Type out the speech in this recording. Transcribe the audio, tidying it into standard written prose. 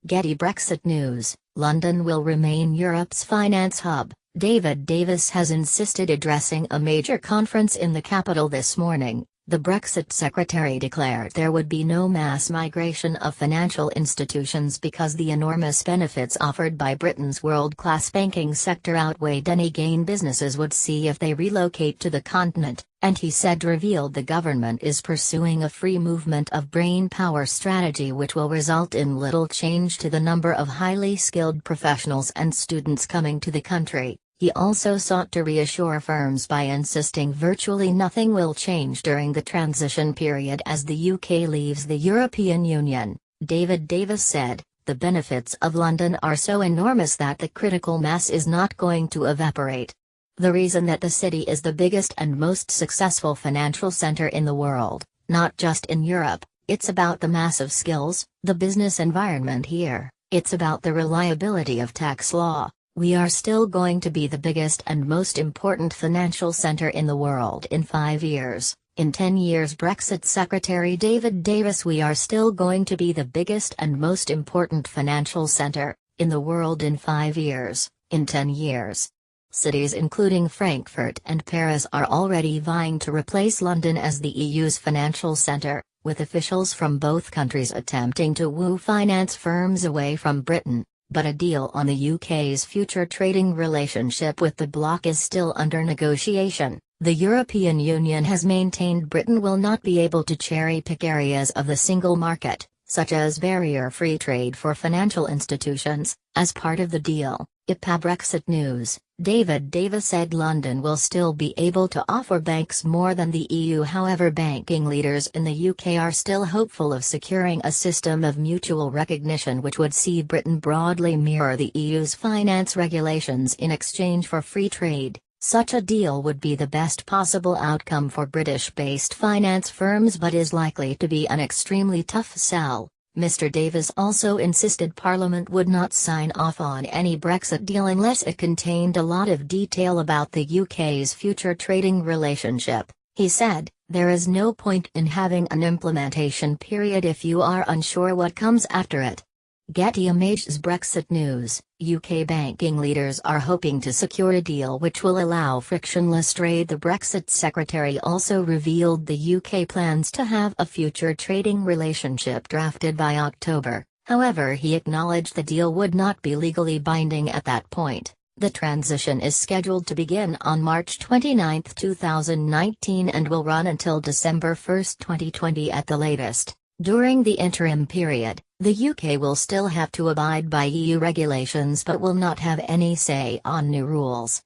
Getty Brexit news, London will remain Europe's finance hub, David Davis has insisted addressing a major conference in the capital this morning. The Brexit secretary declared there would be no mass migration of financial institutions because the enormous benefits offered by Britain's world-class banking sector outweighed any gain businesses would see if they relocate to the continent, and he said revealed the government is pursuing a free movement of brain power strategy which will result in little change to the number of highly skilled professionals and students coming to the country. He also sought to reassure firms by insisting virtually nothing will change during the transition period as the UK leaves the European Union. David Davis said, "The benefits of London are so enormous that the critical mass is not going to evaporate. The reason that the city is the biggest and most successful financial centre in the world, not just in Europe, it's about the massive skills, the business environment here, it's about the reliability of tax law. We are still going to be the biggest and most important financial center in the world in 5 years. In 10 years, Brexit Secretary David Davis, we are still going to be the biggest and most important financial center in the world in 5 years, in 10 years. Cities including Frankfurt and Paris are already vying to replace London as the EU's financial center, with officials from both countries attempting to woo finance firms away from Britain. But a deal on the UK's future trading relationship with the bloc is still under negotiation. The European Union has maintained Britain will not be able to cherry-pick areas of the single market, such as barrier-free trade for financial institutions, as part of the deal. IPA Brexit news, David Davis said London will still be able to offer banks more than the EU. However, banking leaders in the UK are still hopeful of securing a system of mutual recognition which would see Britain broadly mirror the EU's finance regulations in exchange for free trade. Such a deal would be the best possible outcome for British-based finance firms but is likely to be an extremely tough sell. Mr. Davis also insisted Parliament would not sign off on any Brexit deal unless it contained a lot of detail about the UK's future trading relationship. He said, "There is no point in having an implementation period if you are unsure what comes after it." Getty Images Brexit news, UK banking leaders are hoping to secure a deal which will allow frictionless trade. The Brexit secretary also revealed the UK plans to have a future trading relationship drafted by October, however he acknowledged the deal would not be legally binding at that point. The transition is scheduled to begin on March 29, 2019 and will run until December 1, 2020 at the latest. During the interim period, the UK will still have to abide by EU regulations but will not have any say on new rules.